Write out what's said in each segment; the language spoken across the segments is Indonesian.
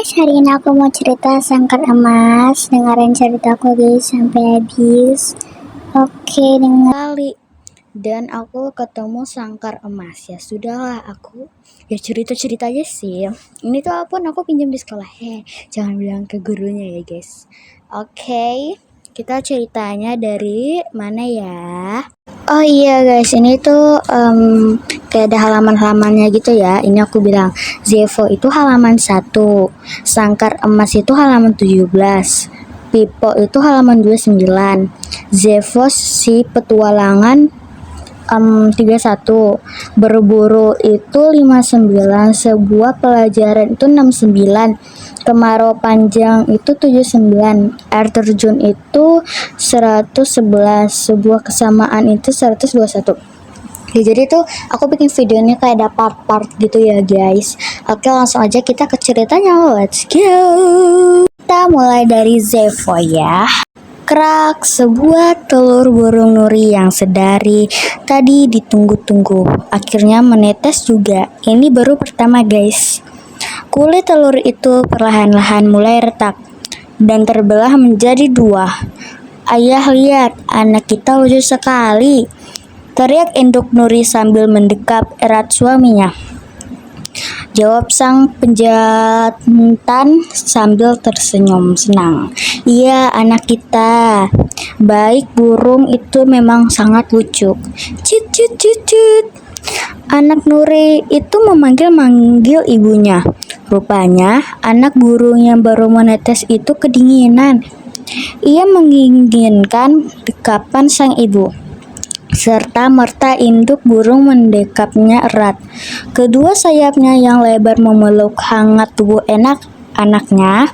Hari ini aku mau cerita Sangkar Emas. Dengerin ceritaku guys sampai habis. Oke, dengar kali. Dan aku ketemu Sangkar Emas. Ya sudahlah, aku ya cerita-cerita aja sih. Ini tuh apapun aku pinjam di sekolah. Jangan bilang ke gurunya ya guys. Oke, kita ceritanya dari mana ya? Oh iya guys, ini tuh kayak ada halaman-halamannya gitu ya. Ini aku bilang Zevo itu halaman 1, Sangkar Emas itu halaman 17, Pipo itu halaman 29, Zevo si petualangan 31, berburu itu 59, sebuah pelajaran itu 69, kemarau panjang itu 79, air terjun itu 111, sebuah kesamaan itu 121. Ya, jadi tuh aku bikin videonya kayak ada part-part gitu ya guys. Oke, langsung aja kita ke ceritanya, let's go. Kita mulai dari Zevo ya. Krak, sebuah telur burung nuri yang sedari tadi ditunggu-tunggu akhirnya menetes juga. Ini baru pertama guys. Kulit telur itu perlahan-lahan mulai retak dan terbelah menjadi 2. Ayah lihat, anak kita lucu sekali, teriak induk nuri sambil mendekap erat suaminya. Jawab sang penjantan sambil tersenyum senang. Iya, anak kita. Baik, burung itu memang sangat lucu. Cut cut cut cut. Anak Nuri itu memanggil-manggil ibunya. Rupanya anak burung yang baru menetes itu kedinginan. Ia menginginkan dekapan sang ibu. Serta merta induk burung mendekapnya erat. Kedua sayapnya yang lebar memeluk hangat tubuh anaknya.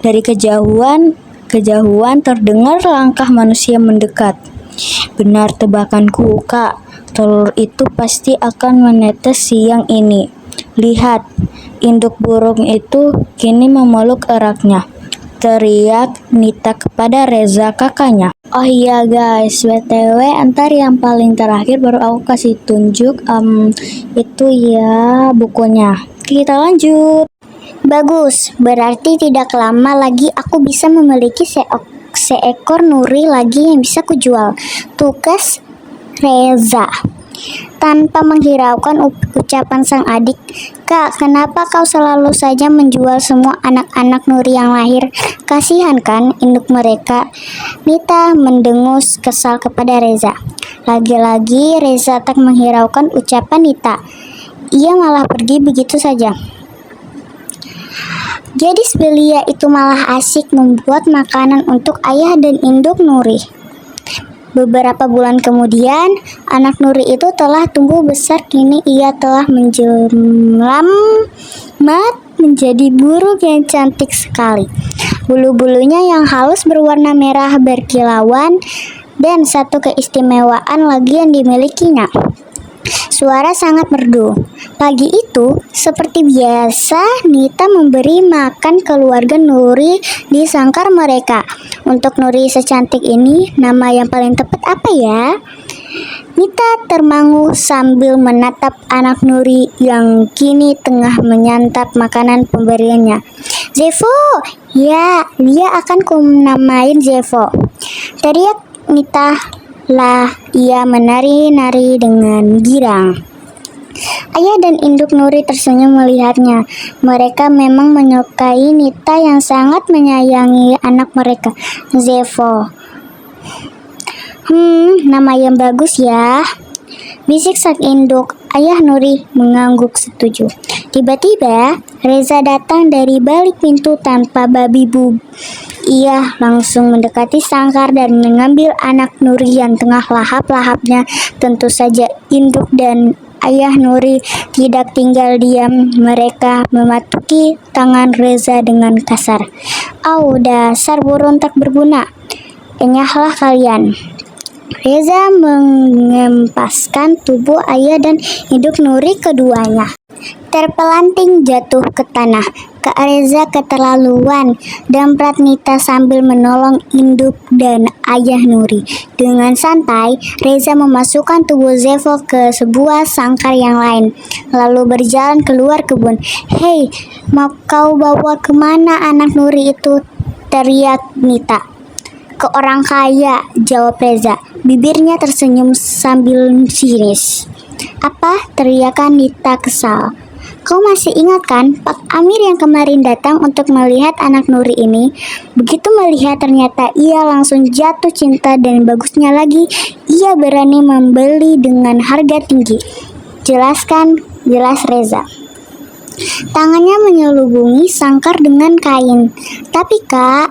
Dari kejauhan terdengar langkah manusia mendekat. Benar tebakanku, Kak. Telur itu pasti akan menetes siang ini. Lihat, induk burung itu kini memeluk eratnya, teriak Nita kepada Reza kakaknya. Oh iya guys, BTW ntar yang paling terakhir baru aku kasih tunjuk itu ya bukunya. Kita lanjut. Bagus, berarti tidak lama lagi aku bisa memiliki seekor nuri lagi yang bisa kujual. Tugas Reza. Tanpa menghiraukan ucapan sang adik, Kak, kenapa kau selalu saja menjual semua anak-anak Nuri yang lahir? Kasihan kan induk mereka? Nita mendengus kesal kepada Reza. Lagi-lagi Reza tak menghiraukan ucapan Nita. Ia malah pergi begitu saja. Gadis belia itu malah asyik membuat makanan untuk ayah dan induk Nuri. Beberapa bulan kemudian, anak Nuri itu telah tumbuh besar. Kini ia telah menjelma menjadi burung yang cantik sekali. Bulu-bulunya yang halus berwarna merah berkilauan, dan satu keistimewaan lagi yang dimilikinya. Suara sangat merdu. Pagi itu, seperti biasa, Nita memberi makan keluarga Nuri di sangkar mereka. Untuk Nuri secantik ini, nama yang paling tepat apa ya? Nita termangu sambil menatap anak Nuri yang kini tengah menyantap makanan pemberiannya. Zevo, ya, dia akan kunamain Zevo, teriak Nita. Lah, ia menari-nari dengan girang. Ayah dan induk Nuri tersenyum melihatnya. Mereka memang menyukai Nita yang sangat menyayangi anak mereka, Zevo. Nama yang bagus ya, bisik sang induk. Ayah Nuri mengangguk setuju. Tiba-tiba Reza datang dari balik pintu tanpa babi bu. Ia langsung mendekati sangkar dan mengambil anak Nuri yang tengah lahap-lahapnya. Tentu saja induk dan ayah Nuri tidak tinggal diam. Mereka mematuki tangan Reza dengan kasar. Au, dasar burung tak berguna. Enyahlah kalian. Reza mengempaskan tubuh ayah dan induk Nuri keduanya. Terpelanting jatuh ke tanah. Kak Reza keterlaluan, damprat Nita sambil menolong induk dan ayah Nuri. Dengan santai, Reza memasukkan tubuh Zevo ke sebuah sangkar yang lain, lalu berjalan keluar kebun. Hei, mau kau bawa kemana anak Nuri itu? Teriak Nita. Ke orang kaya, jawab Reza. Bibirnya tersenyum sambil sinis. Apa? Teriakan Nita kesal. Kau masih ingat kan Pak Amir yang kemarin datang untuk melihat anak Nuri ini? Begitu melihat ternyata ia langsung jatuh cinta dan bagusnya lagi ia berani membeli dengan harga tinggi. Jelas Reza. Tangannya menyelubungi sangkar dengan kain. Tapi Kak,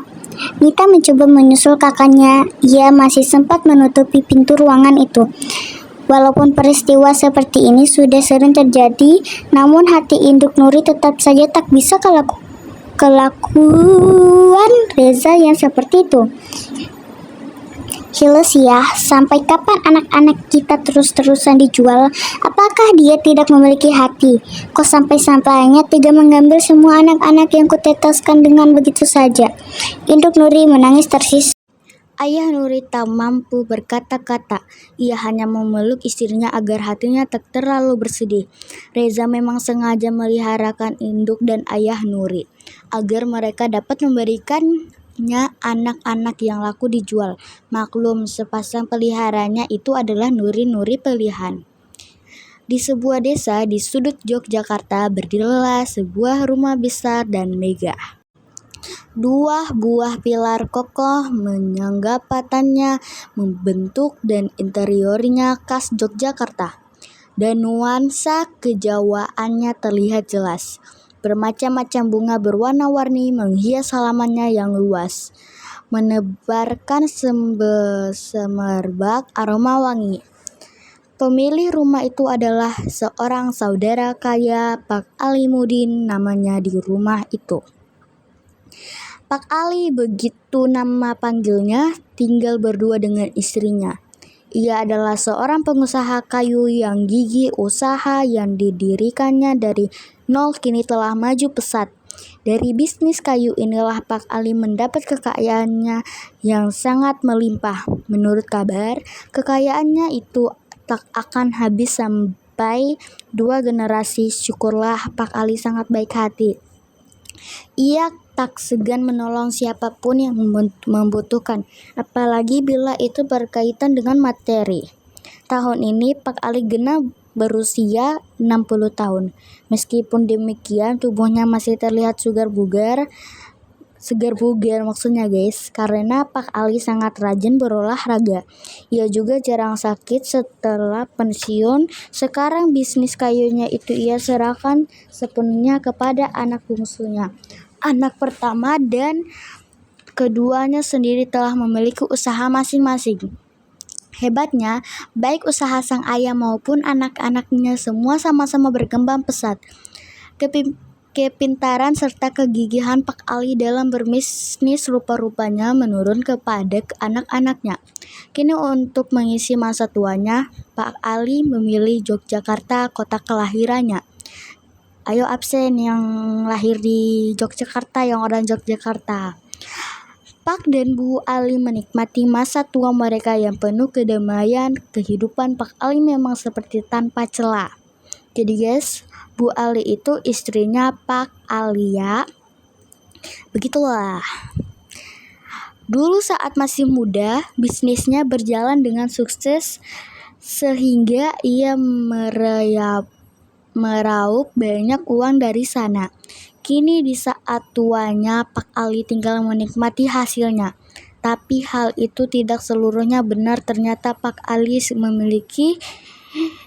Nita mencoba menyusul kakaknya. Ia masih sempat menutupi pintu ruangan itu. Walaupun peristiwa seperti ini sudah sering terjadi, namun hati induk Nuri tetap saja tak bisa kelakuan Reza yang seperti itu. Hiles ya, sampai kapan anak-anak kita terus-terusan dijual? Apakah dia tidak memiliki hati? Kok sampai-sampainya tega mengambil semua anak-anak yang kutetaskan dengan begitu saja? Induk Nuri menangis tersis. Ayah Nuri tak mampu berkata-kata. Ia hanya memeluk istrinya agar hatinya tak terlalu bersedih. Reza memang sengaja meliharakan induk dan ayah Nuri agar mereka dapat memberikannya anak-anak yang laku dijual. Maklum, sepasang peliharanya itu adalah Nuri-Nuri pilihan. Di sebuah desa di sudut Yogyakarta berdirilah sebuah rumah besar dan megah. Dua buah pilar kokoh menyangga patannya, membentuk dan interiornya khas Yogyakarta. Dan nuansa kejawaannya terlihat jelas. Bermacam-macam bunga berwarna-warni menghias halamannya yang luas, menebarkan semerbak aroma wangi. Pemilik rumah itu adalah seorang saudara kaya, Pak Alimudin namanya di rumah itu. Pak Ali, begitu nama panggilnya, tinggal berdua dengan istrinya. Ia adalah seorang pengusaha kayu yang gigih. Usaha yang didirikannya dari nol kini telah maju pesat. Dari bisnis kayu inilah Pak Ali mendapat kekayaannya yang sangat melimpah. Menurut kabar, kekayaannya itu tak akan habis sampai 2 generasi. Syukurlah Pak Ali sangat baik hati. Ia tak segan menolong siapapun yang membutuhkan, apalagi bila itu berkaitan dengan materi. Tahun ini Pak Ali genap berusia 60 tahun. Meskipun demikian, tubuhnya masih terlihat segar bugar maksudnya guys, karena Pak Ali sangat rajin berolahraga. Ia juga jarang sakit. Setelah pensiun, sekarang bisnis kayunya itu ia serahkan sepenuhnya kepada anak bungsunya. Anak pertama dan keduanya sendiri telah memiliki usaha masing-masing. Hebatnya, baik usaha sang ayah maupun anak-anaknya semua sama-sama berkembang pesat. Kepintaran serta kegigihan Pak Ali dalam berbisnis rupa-rupanya menurun kepada anak-anaknya. Kini untuk mengisi masa tuanya, Pak Ali memilih Yogyakarta, kota kelahirannya. Ayo absen yang lahir di Yogyakarta, yang orang Yogyakarta. Pak dan Bu Ali menikmati masa tua mereka yang penuh kedamaian. Kehidupan Pak Ali memang seperti tanpa celah. Jadi guys, Bu Ali itu istrinya Pak Ali ya. Begitulah. Dulu saat masih muda, bisnisnya berjalan dengan sukses sehingga ia meraup banyak uang dari sana. Kini di saat tuanya, Pak Ali tinggal menikmati hasilnya. Tapi hal itu tidak seluruhnya benar. Ternyata Pak Ali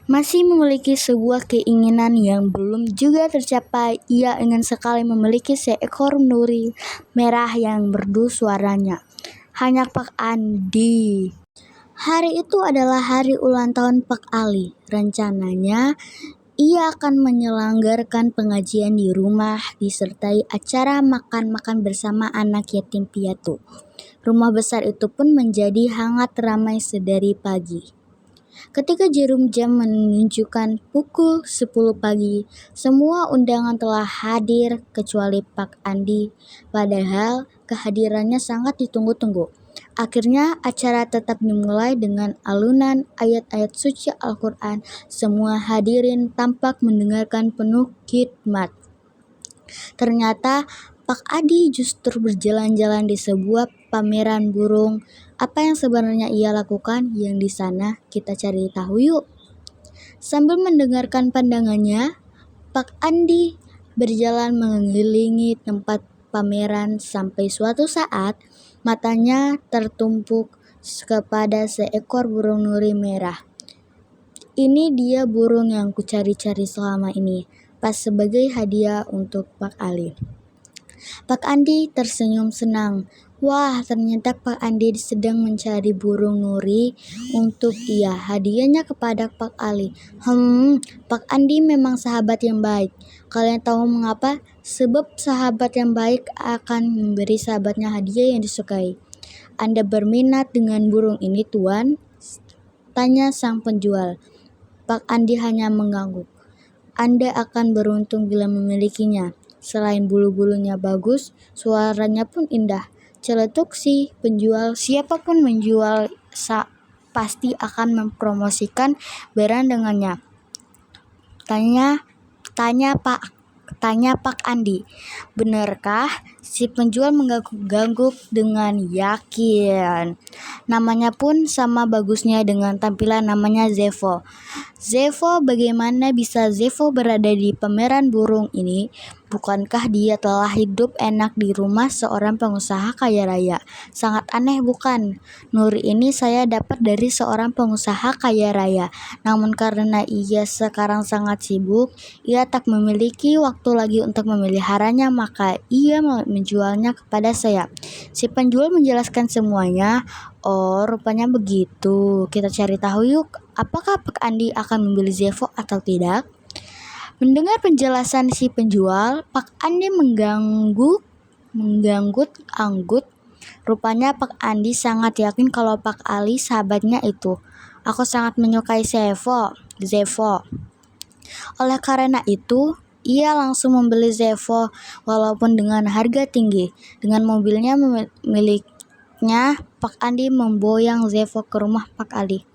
masih memiliki sebuah keinginan yang belum juga tercapai. Ia ingin sekali memiliki seekor nuri merah yang merdu suaranya. Hanya Pak Andi. Hari itu adalah hari ulang tahun Pak Ali. Rencananya, ia akan menyelenggarkan pengajian di rumah disertai acara makan-makan bersama anak yatim piatu. Rumah besar itu pun menjadi hangat ramai sedari pagi. Ketika jarum jam menunjukkan pukul 10 pagi, semua undangan telah hadir kecuali Pak Andi. Padahal kehadirannya sangat ditunggu-tunggu. Akhirnya acara tetap dimulai dengan alunan ayat-ayat suci Al-Quran. Semua hadirin tampak mendengarkan penuh khidmat. Ternyata Pak Adi justru berjalan-jalan di sebuah pameran burung. Apa yang sebenarnya ia lakukan yang di sana? Kita cari tahu yuk. Sambil mendengarkan pandangannya, Pak Andi berjalan mengelilingi tempat pameran sampai suatu saat matanya tertumpuk kepada seekor burung nuri merah. Ini dia burung yang kucari-cari selama ini, pas sebagai hadiah untuk Pak Ali. Pak Andi tersenyum senang. Wah, ternyata Pak Andi sedang mencari burung nuri untuk hadiahnya kepada Pak Ali. Pak Andi memang sahabat yang baik. Kalian tahu mengapa? Sebab sahabat yang baik akan memberi sahabatnya hadiah yang disukai. Anda berminat dengan burung ini, Tuan? Tanya sang penjual. Pak Andi hanya mengangguk. Anda akan beruntung bila memilikinya. Selain bulu-bulunya bagus, suaranya pun indah. Celetuk si penjual. Siapapun menjual pasti akan mempromosikan barang dengannya. Tanya Pak Andi. Benarkah? Si penjual mengangguk dengan yakin. Namanya pun sama bagusnya dengan tampilan namanya Zevo. Zevo, bagaimana bisa Zevo berada di pameran burung ini? Bukankah dia telah hidup enak di rumah seorang pengusaha kaya raya? Sangat aneh bukan? Nuri ini saya dapat dari seorang pengusaha kaya raya. Namun karena ia sekarang sangat sibuk, ia tak memiliki waktu lagi untuk memeliharanya, maka ia menjualnya kepada saya. Si penjual menjelaskan semuanya. Oh, rupanya begitu. Kita cari tahu yuk, apakah Pak Andi akan membeli Zevo atau tidak? Mendengar penjelasan si penjual, Pak Andi mengganggut-anggut. Rupanya Pak Andi sangat yakin kalau Pak Ali sahabatnya itu. Aku sangat menyukai Zevo. Oleh karena itu, ia langsung membeli Zevo walaupun dengan harga tinggi. Dengan mobilnya miliknya, Pak Andi memboyang Zevo ke rumah Pak Ali.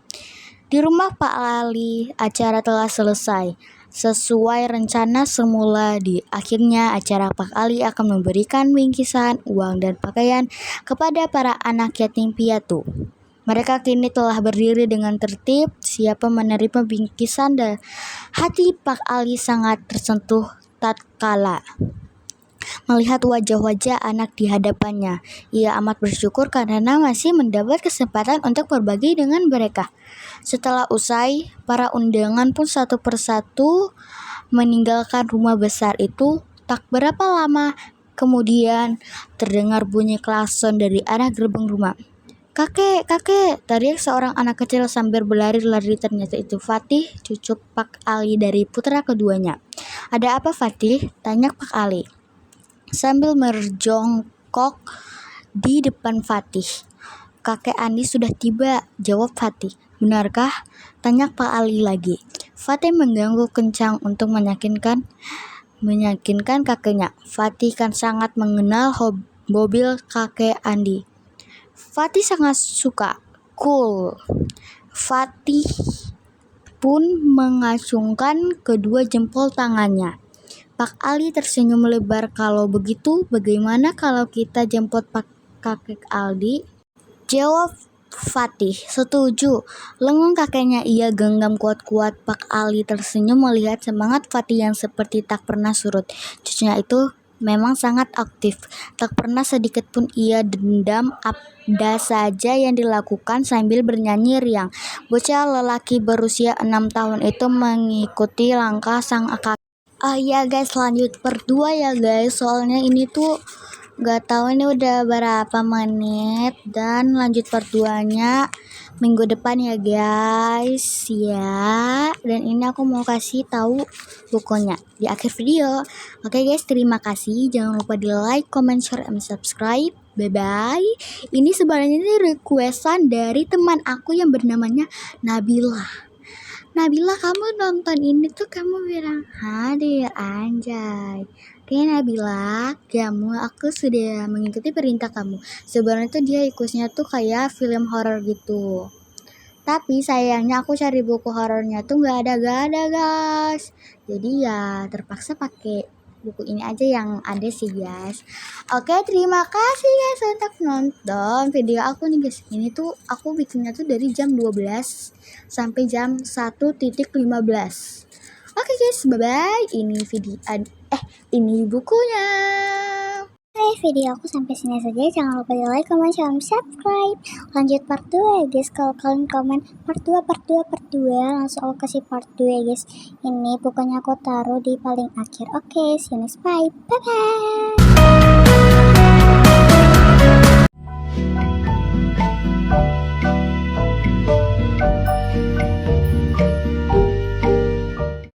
Di rumah Pak Ali, acara telah selesai. Sesuai rencana semula, akhirnya acara Pak Ali akan memberikan bingkisan, uang, dan pakaian kepada para anak yatim piatu. Mereka kini telah berdiri dengan tertib, siap menerima bingkisan, dan hati Pak Ali sangat tersentuh tatkala melihat wajah-wajah anak di hadapannya. Ia amat bersyukur karena masih mendapat kesempatan untuk berbagi dengan mereka. Setelah usai, para undangan pun satu persatu meninggalkan rumah besar itu. Tak berapa lama kemudian terdengar bunyi klakson dari arah gerbang rumah. Kakek, teriak seorang anak kecil sambil berlari-lari. Ternyata itu Fatih, cucu Pak Ali dari putra keduanya. Ada apa Fatih? Tanya Pak Ali sambil merjongkok di depan Fatih. Kakek Andi sudah tiba, jawab Fatih. Benarkah? Tanya Pak Ali lagi. Fatih mengganggu kencang untuk meyakinkan kakeknya. Fatih kan sangat mengenal mobil kakek Andi. Fatih sangat suka. Cool. Fatih pun mengacungkan kedua jempol tangannya. Pak Ali tersenyum lebar. Kalau begitu, bagaimana kalau kita jemput Pak kakek Aldi? Jawab Fatih. Setuju. Lengan kakeknya ia genggam kuat-kuat. Pak Ali tersenyum melihat semangat Fatih yang seperti tak pernah surut. Cucunya itu memang sangat aktif. Tak pernah sedikit pun ia dendam apa saja yang dilakukan sambil bernyanyi riang. Bocah lelaki berusia 6 tahun itu mengikuti langkah sang kakek. Ya guys, lanjut part 2 ya guys. Soalnya ini tuh gak tahu ini udah berapa menit, dan lanjut part 2-nya minggu depan ya guys ya. Dan ini aku mau kasih tahu bukunya di akhir video. Oke guys, terima kasih. Jangan lupa di like, comment, share, and subscribe. Bye bye. Ini sebenarnya ini requestan dari teman aku yang bernamanya Nabila. Nabila, kamu nonton ini tuh kamu bilang hadir anjay. Oke Nabila, aku sudah mengikuti perintah kamu. Sebenarnya tuh dia ikutnya tuh kayak film horor gitu. Tapi sayangnya aku cari buku horornya tuh gak ada guys. Jadi ya terpaksa pakai buku ini aja yang ada sih guys. Oke, terima kasih guys untuk nonton video aku nih guys. Ini tuh aku bikinnya tuh dari jam 12 sampai jam 1:15. Oke guys, bye bye. Ini bukunya. Oke, video aku sampai sini saja. Jangan lupa di like, comment, share, dan subscribe. Lanjut part 2 ya guys. Kalau kalian komen part 2, langsung aku kasih part 2 ya guys. Ini pokoknya aku taruh di paling akhir. Oke, see you next bye. Bye bye.